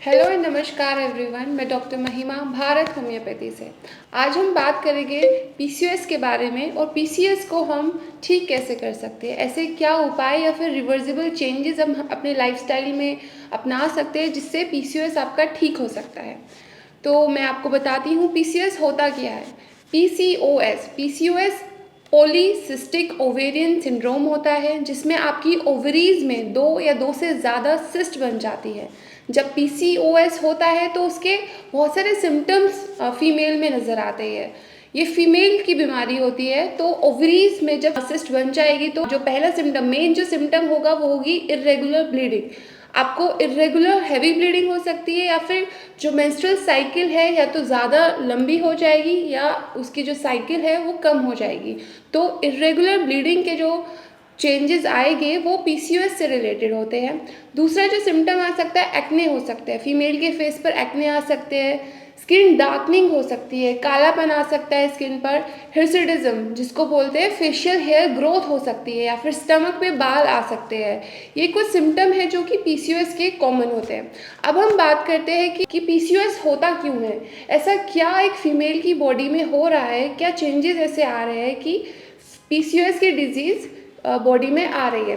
Hello and नमस्कार everyone, मैं doctor महिमा भारत होम्योपैथी से। आज हम बात करेंगे पीसीओएस के बारे में और पीसीओएस को हम ठीक कैसे कर सकते हैं। ऐसे क्या उपाय या फिर रिवर्सिबल चेंजेस हम अपने लाइफस्टाइल में अपना सकते हैं जिससे पीसीओएस आपका ठीक हो सकता है। तो मैं आपको बताती हूँ पीसीओएस होता क्या है। पीसीओएस पॉलीसिस्टिक ओवेरियन सिंड्रोम होता है, जिसमें आपकी ओवरीज में दो या दो से ज़्यादा सिस्ट बन जाती है। जब पीसीओएस होता है तो उसके बहुत सारे सिम्टम्स फीमेल में नज़र आते हैं। ये फीमेल की बीमारी होती है। तो ओवरीज में जब सिस्ट बन जाएगी तो जो पहला सिम्टम, मेन जो सिम्टम होगा वो होगी इरेगुलर ब्लीडिंग। आपको इरेगुलर हैवी ब्लीडिंग हो सकती है, या फिर जो मेंस्ट्रुअल साइकिल है या तो ज़्यादा लंबी हो जाएगी या उसकी जो साइकिल है वो कम हो जाएगी। तो इरेगुलर ब्लीडिंग के जो चेंजेस आएंगे वो पीसीओएस से रिलेटेड होते हैं। दूसरा जो सिम्टम आ सकता है, एक्ने हो सकता है। फीमेल के फेस पर एक्ने आ सकते हैं, स्किन डार्कनिंग हो सकती है, कालापन आ सकता है स्किन पर, हिर्सुटिज्म जिसको बोलते हैं फेशियल हेयर ग्रोथ हो सकती है, या फिर स्टमक पे बाल आ सकते हैं। ये कुछ सिम्टम है जो कि पीसीओएस के कॉमन होते हैं। अब हम बात करते हैं कि पीसीओएस होता क्यों है, ऐसा क्या एक फीमेल की बॉडी में हो रहा है, क्या चेंजेस ऐसे आ रहे हैं कि पीसीओएस की डिजीज़ बॉडी में आ रही है।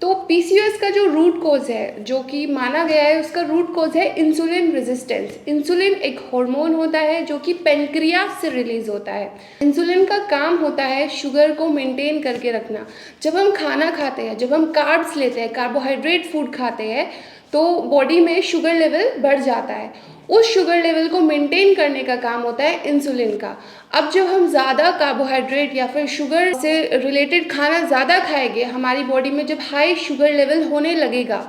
तो पीसीओएस का जो रूट कॉज है, जो कि माना गया है, उसका रूट कॉज है इंसुलिन रेजिस्टेंस। इंसुलिन एक हार्मोन होता है जो कि पेनक्रियास से रिलीज होता है। इंसुलिन का काम होता है शुगर को मेंटेन करके रखना। जब हम खाना खाते हैं, जब हम कार्ब्स लेते हैं, कार्बोहाइड्रेट फूड खाते हैं, तो बॉडी में शुगर लेवल बढ़ जाता है। उस शुगर लेवल को मेंटेन करने का काम होता है इंसुलिन का। अब जब हम ज़्यादा कार्बोहाइड्रेट या फिर शुगर से रिलेटेड खाना ज़्यादा खाएंगे, हमारी बॉडी में जब हाई शुगर लेवल होने लगेगा,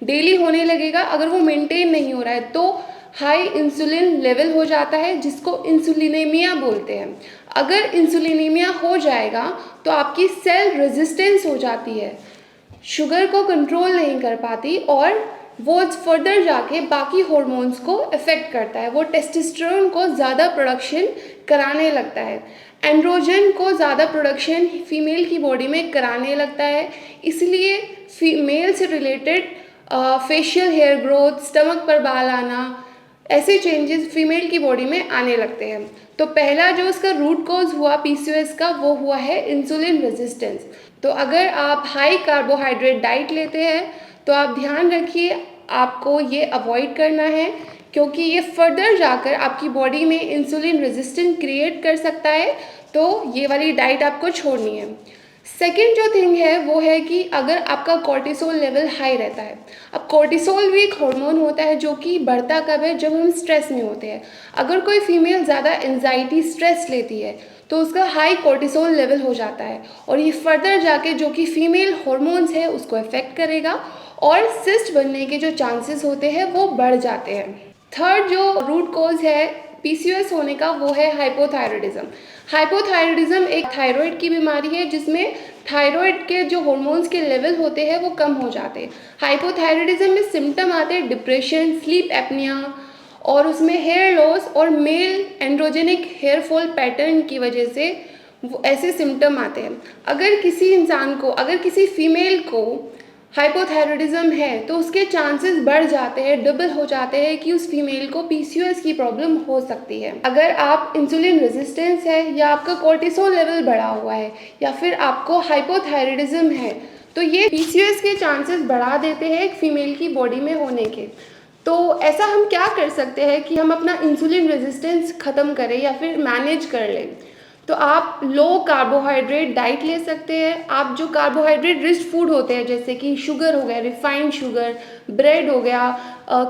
डेली होने लगेगा, अगर वो मेंटेन नहीं हो रहा है तो हाई इंसुलिन लेवल हो जाता है, जिसको इंसुलिनेमिया बोलते हैं। अगर इंसुलिनेमिया हो जाएगा तो आपकी सेल रेजिस्टेंस हो जाती है, शुगर को कंट्रोल नहीं कर पाती, और वो फर्दर जाके बाकी हॉर्मोन्स को इफेक्ट करता है। वो टेस्टोस्टेरोन को ज़्यादा प्रोडक्शन कराने लगता है, एंड्रोजन को ज़्यादा प्रोडक्शन फीमेल की बॉडी में कराने लगता है। इसलिए फीमेल से related facial hair growth, stomach पर बाल आना, ऐसे चेंजेस फीमेल की बॉडी में आने लगते हैं। तो पहला जो उसका रूट कॉज हुआ पीसीओएस का, वो हुआ है इंसुलिन रेजिस्टेंस। तो अगर आप हाई कार्बोहाइड्रेट डाइट लेते हैं तो आप ध्यान रखिए, आपको ये अवॉइड करना है, क्योंकि ये फर्दर जाकर आपकी बॉडी में इंसुलिन रेजिस्टेंस क्रिएट कर सकता है। तो ये वाली डाइट आपको छोड़नी है। सेकेंड जो थिंग है वो है कि अगर आपका कॉर्टिसोल लेवल हाई रहता है। अब कॉर्टिसोल भी एक हार्मोन होता है जो कि बढ़ता कब है, जब हम स्ट्रेस में होते हैं। अगर कोई फीमेल ज़्यादा एंजाइटी स्ट्रेस लेती है तो उसका हाई कॉर्टिसोल लेवल हो जाता है, और ये फर्दर जाके जो कि फीमेल हॉर्मोन्स है उसको इफेक्ट करेगा, और सिस्ट बनने के जो चांसेस होते हैं वो बढ़ जाते हैं। थर्ड जो रूट कॉज है पीसीओएस होने का वो है हाइपोथायरॉयडिज्म। हाइपोथायरॉयडिज्म एक थायराइड की बीमारी है जिसमें थायराइड के जो हॉर्मोन्स के लेवल होते हैं वो कम हो जाते हैं। हाइपोथायरॉयडिज्म में सिम्टम आते हैं डिप्रेशन, स्लीप एपनिया, और उसमें हेयर लॉस और male androgenic hair fall pattern की वजह से वो ऐसे सिम्टम आते हैं। अगर किसी इंसान को, अगर किसी फीमेल को हाइपोथायरॉयडिज्म है तो उसके चांसेस बढ़ जाते हैं, डबल हो जाते हैं कि उस फीमेल को पीसीओएस की प्रॉब्लम हो सकती है। अगर आप इंसुलिन रेजिस्टेंस है, या आपका कॉर्टिसोल लेवल बढ़ा हुआ है, या फिर आपको हाइपोथायरॉयडिज्म है, तो ये पीसीओएस के चांसेस बढ़ा देते हैं एक फीमेल की बॉडी में होने के। तो ऐसा हम क्या कर सकते हैं कि हम अपना इंसुलिन रेजिस्टेंस ख़त्म करें या फिर मैनेज कर लें। तो आप लो कार्बोहाइड्रेट डाइट ले सकते हैं। आप जो कार्बोहाइड्रेट रिच फूड होते हैं, जैसे कि शुगर हो गया, रिफाइंड शुगर, ब्रेड हो गया,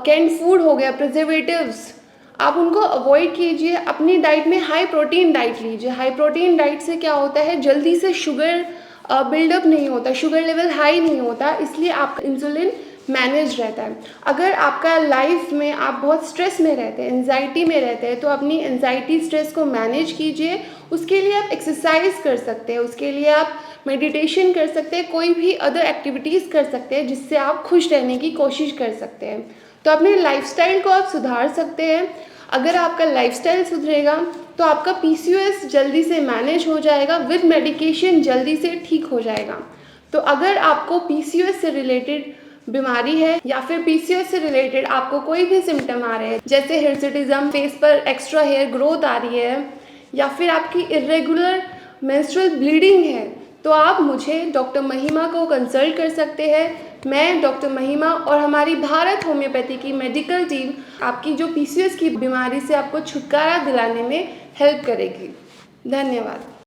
कैंड फूड हो गया, प्रिजर्वेटिव्स, आप उनको अवॉइड कीजिए। अपनी डाइट में हाई प्रोटीन डाइट लीजिए। हाई प्रोटीन डाइट से क्या होता है, जल्दी से शुगर बिल्डअप नहीं होता, शुगर लेवल हाई नहीं होता, इसलिए आपका इंसुलिन मैनेज रहता है। अगर आपका लाइफ में आप बहुत स्ट्रेस में रहते हैं, एंजाइटी में रहते हैं, तो अपनी एंजाइटी स्ट्रेस को मैनेज कीजिए। उसके लिए आप एक्सरसाइज कर सकते हैं, उसके लिए आप मेडिटेशन कर सकते हैं, कोई भी अदर एक्टिविटीज़ कर सकते हैं जिससे आप खुश रहने की कोशिश कर सकते हैं। तो अपने लाइफस्टाइल को आप सुधार सकते हैं। अगर आपका लाइफस्टाइल सुधरेगा तो आपका पीसीओएस जल्दी से मैनेज हो जाएगा, विद मेडिकेशन जल्दी से ठीक हो जाएगा। तो अगर आपको पीसीओएस से रिलेटेड बीमारी है या फिर पीसीओएस से रिलेटेड आपको कोई भी सिम्टम आ रहे हैं, जैसे हिर्सुटिज्म, फेस पर एक्स्ट्रा हेयर ग्रोथ आ रही है या फिर आपकी इरेगुलर मेंस्ट्रुअल ब्लीडिंग है, तो आप मुझे डॉक्टर महिमा को कंसल्ट कर सकते हैं। मैं डॉक्टर महिमा और हमारी भारत होम्योपैथी की मेडिकल टीम आपकी जो पीसीओएस की बीमारी से आपको छुटकारा दिलाने में हेल्प करेगी। धन्यवाद।